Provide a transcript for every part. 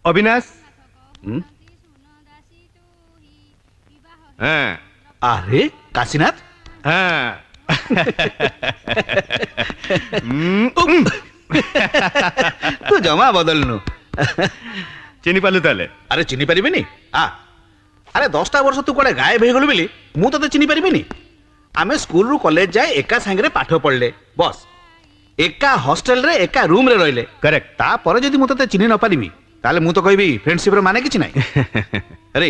अविनाश हाँ अरे काशीनाथ हाँ तू जमा बदलनु चिनी पालु ताले अरे चिनी पारिबेनी अरे 10टा वर्ष तू कोड़े गायब हो गलु बोली मु तो चिनी पारिबेनी आमे स्कूल रु कॉलेज जाए एका संगे पाठ पढ़ले बस एका हॉस्टल रे एका रूम रे रहिले करेक्ट ता पर जदी मु तते चिनी न पारिबी ताले मु तो कहबी फ्रेंडशिप रे माने किछ नाही अरे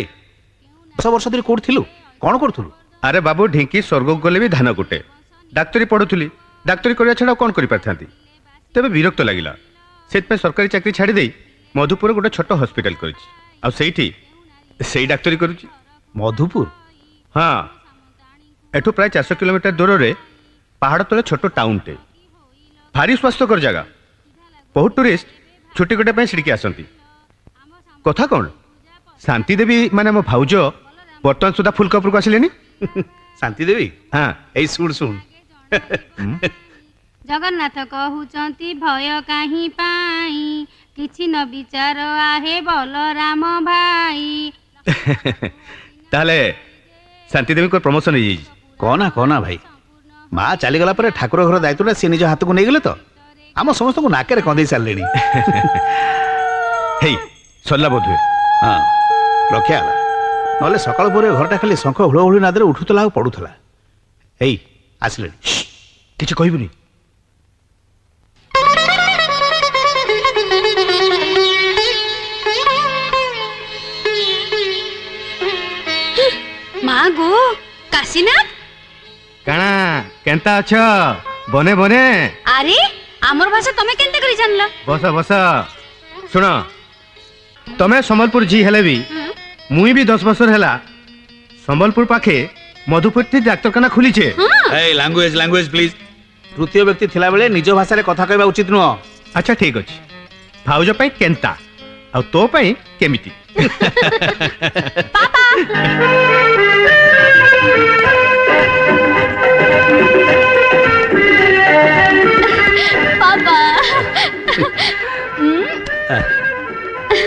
10 वर्ष धरि कोड थिलु कोन करथुलु अरे बाबू ढिंकी स्वर्ग गले भी धान कुटे डाक्तरी पढ़ुली डाक्तरी करिया छड़ा कोन करि पाथांती तबे विरक्त लागिला सेत पे सरकारी चाकरी छाड़ी देई मधुपुर गोटे छोट हॉस्पिटल करिछि आ सेई डाक्तरी करूछि मधुपुर हाँ एठू प्राय 400 किलोमीटर दूर रे पहाड़ तले छोट टाउन टे भारी स्वास्थ्यकर जगह बहुत टूरिस्ट छुट्टी गोटे पे सिड़की आसती कथा कौन शांति देवी माने मो भाउज बर्तमान सुधा फुलकपुर को आसिलेनी शांति देवी हाँ ए सुन सुन जगन्नाथ कहउचंती भय काहीं पाई किछि न विचार आहे बलराम भाई ताले शांति देवी को प्रमोशन हो जाई कहना भाई माँ चली गला पर ठाकुर घर दायित्व से निज हाथ को नहीं गले तो आम समस्त को नाके कंदे सारे हे सरला बोधे हाँ रक्षा ना सकाल पर घरटा खाली शंख हुड़हुड़ी नादरे उठुला और पड़ूला हे आसिले किसी कहबुनी माँ गो काशीनाथ काना केंता अच्छा बने बने अरे आमर भाषा तमे केनते करी जानला बस बस सुन तमे संबलपुर जी हेले भी मुई भी 10 वर्ष हैला संबलपुर पाखे मधुपुर डाक्तरखाना खुली छे ए लैंग्वेज लैंग्वेज प्लीज तृतीय व्यक्ति थिला बेले निज भाषा रे कथा कहबा उचित नुह अच्छा ठीक अछि भाउज पई केंता आ तो पई केमिति पापा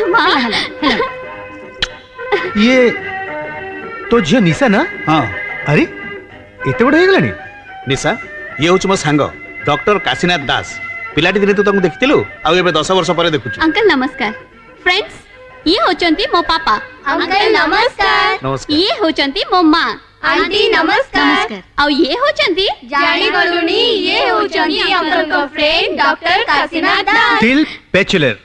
पापा ये तो झियो निशा ना हाँ अरे एते बड़ हो गलानी निशा ये हूँ मो सांग डॉक्टर काशीनाथ दास पिलाटी दिन तू तुमको देखिलु आ एबे 10 वर्ष पर देखुछु अंकल नमस्कार फ्रेंड्स ये होचंती मो पापा अंकल नमस्कार नमस्कार ये होचंती मो मां आंटी नमस्कार और ये होचंती जानी गलुनी ये होचंती अंकल को फ्रेंड डॉक्टर काशीनाथ दास स्टिल बैचलर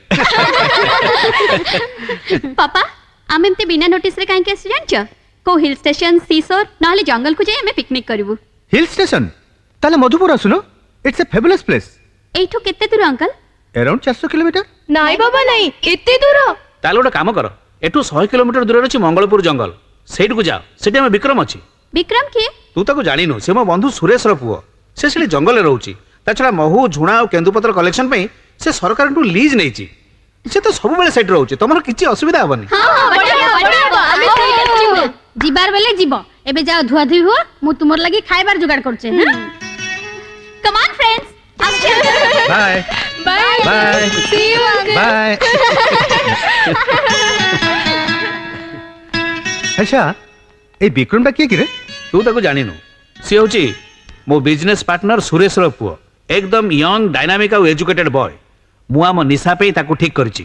पापा आम एमते बिना नोटिस रे काहे के आसी जानछ को हिल स्टेशन सीसोर नाले जंगल को जाय हमें पिकनिक करबू हिल स्टेशन ताले मधुपुर आसुनो इट्स अ फेबुलस प्लेस एठो केते दूर अंकल अराउंड 400 किलोमीटर नाई बाबा नहीं इतने दूर ताले गोटे काम कर एठू 100 किलोमीटर दूर अछि मंगलपुर जंगल सेठ को जाओ सेठी में विक्रम अछि विक्रम के तू ताको जानिनु से मो बंधु सुरेश रो पुओ से सेठी जंगल रे रहउची ता छडा महू झुणा और केंदुपत्र कलेक्शन पई से सरकार टू लीज नैची से तो सब बेले सेठ रहउची तमर किछि असुविधा हबनी हां बढ़िया जिबार बेले जीवो एबे जाओ धुआ धुई हो मु तुमर लागि खाइबार जुगाड़ करछे come on friends bye bye bye see you again bye अच्छा ए विक्रमटा किए कि रे तू ताको जानिनु से होची मो बिजनेस पार्टनर सुरेश रो पुओ एकदम यंग डायनामिक और एजुकेटेड बॉय मु आम निशा पे ताको ठीक करची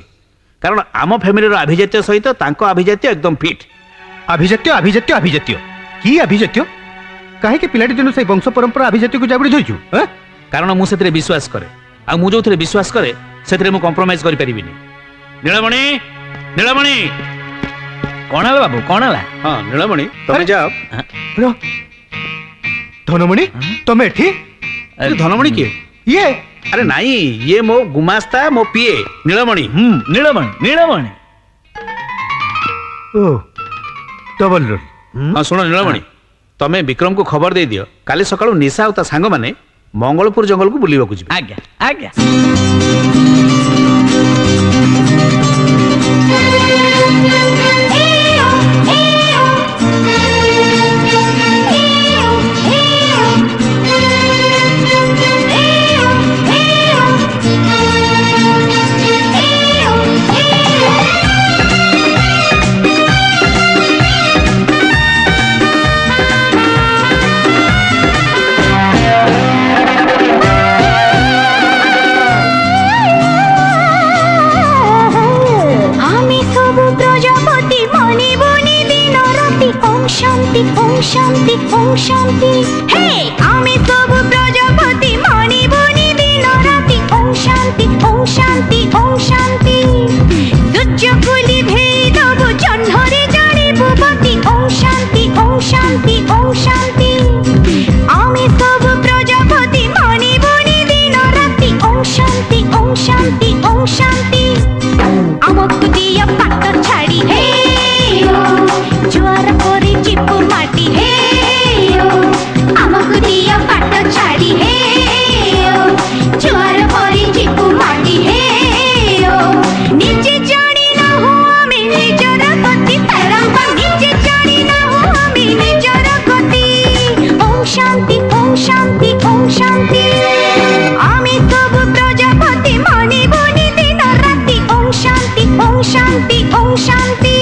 कारण आम फैमिली रो अभिजात्य सहित तांको अभिजात्य एकदम फिट अभिजात्य अभिजात्य अभिजात्य की अभिजात्य काहे के पिलाटी दिनु से वंश परंपरा अभिजात्य को जाबड़ी धइछु ह कारण मु सेतरे विश्वास करे आ मु जो थरे विश्वास करे सेतरे मु कॉम्प्रोमाइज करि परिबिनी नीलमणि नीलमणि कौन है बाबू कौन है हां नीलमणि तमे जाओ रो धनमणि तमे एठी अरे धनमणि के ये अरे नहीं ये मो गुमास्ता मो पिए नीलमणि नीलमणि नीलमणि ओ डबल रोल हां सुनो नीलमणि तमे विक्रम को खबर दे दियो काली सकाळु निशा और ता सांग माने मंगलपुर जंगल को बुलिबा को जिबे आज्ञा आज्ञा শান্তি ওম শান্তি ওম শান্তি হে আমি তবু প্রজাপতি মনি বনি দিন রাতি ওম শান্তি ওম শান্তি ওম শান্তি সূর্য কুলি ভেই দেব জহ্নরে জানিব পতি ওম শান্তি ওম শান্তি ওম শান্তি আমি তবু প্রজাপতি মনি বনি দিন রাতি ওম শান্তি ওম শান্তি ওম শান্তি আমকু দিয়া পাট ছাড়ি হে জোয়ার পরে চিপু মাটি হে আমকু দিয়া পাট ছাড়ি হে জোয়ার পরে চিপু মাটি হে নিজে জানি না হো আমি নিজর গতি তরঙ্গ নিজে জানি না হো আমি নিজর গতি ওম শান্তি ওম শান্তি ওম শান্তি আমি তবু প্রজাপতি মনি বনি দিন রাতি ওম শান্তি ওম শান্তি ওম শান্তি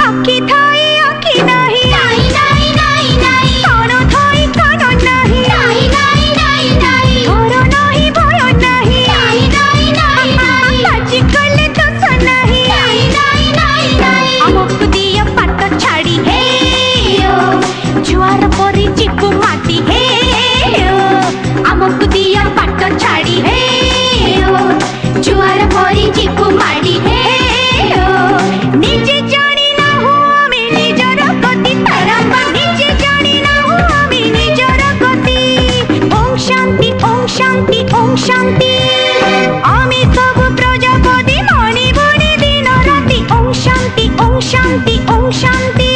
আঁকি থাই আঁকি নাহি নাই নাই নাই নাই কোন থাই কোন নাহি নাই নাই নাই নাই ভয় নাহি ভয় নাহি নাই নাই নাই নাই আজি কলে তো সনাহি নাই নাই নাই নাই আমক দিয়া পাট ছাড়ি হে জোয়ার পরে চিপু মাটি হে আমক দিয়া পাট ছাড়ি হে জোয়ার পরে চিপু মাটি হে নিজে জানি না হো আমি নিজর গতি তরঙ্গ নিজে জানি না হো আমি নিজর গতি ওম শান্তি ওম শান্তি ওম শান্তি আমি তবু প্রজাপতি মনি বনি দিন রাতি ওম শান্তি ওম শান্তি ওম শান্তি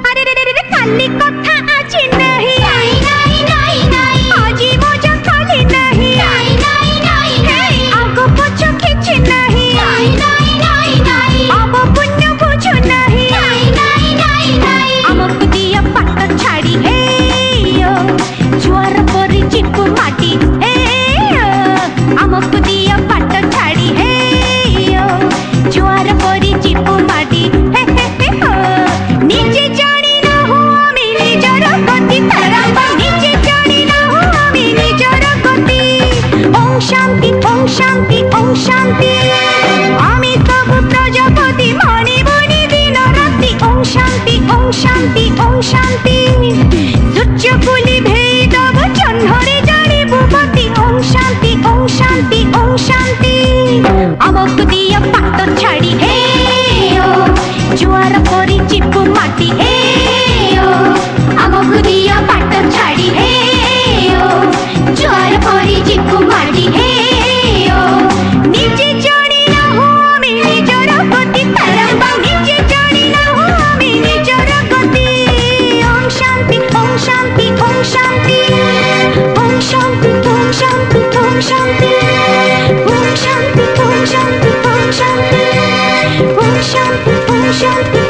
আরে রে রে রে কালি কথা আছে নাহি নাই নাই নাই নাই আজি মজা কালি নাহি নাই নাই নাই নাই আগো পছ কিছু নাহি নাই নাই নাই নাই আব পুণ্য বুঝো নাহি নাই নাই নাই নাই আমক দিয়া পাট ছাড়ি হে জোয়ার পরে চিপু মাটি হে আমক দিয়া পাট ছাড়ি হে জোয়ার পরে চিপু মাটি হে নিজে জানি না হো আমি নিজর গতি তরঙ্গ নিজে জানি না হো আমি নিজর গতি ওম শান্তি ওম শান্তি ওম শান্তি আমি তবু প্রজাপতি মনি বনি দিন রাতি ওম শান্তি ওম শান্তি ওম শান্তি সূর্য কুলি ভেই দেব জহ্নরে জানিব পতি ওম শান্তি ওম শান্তি ওম শান্তি আমক দিয়া পাট ছাড়ি হে জোয়ার পরে চিপু মাটি হে আমক দিয়া পাট ছাড়ি হে জোয়ার পরে চিপু মাটি হে নিজে জানি না হো আমি নিজর গতি তরঙ্গ নিজে জানি না হো আমি নিজর গতি ওম শান্তি ওম শান্তি ওম শান্তি ওম শান্তি ওম শান্তি ওম শান্তি ওম শান্তি ওম শান্তি ওম শান্তি ওম শান্তি ওম শান্তি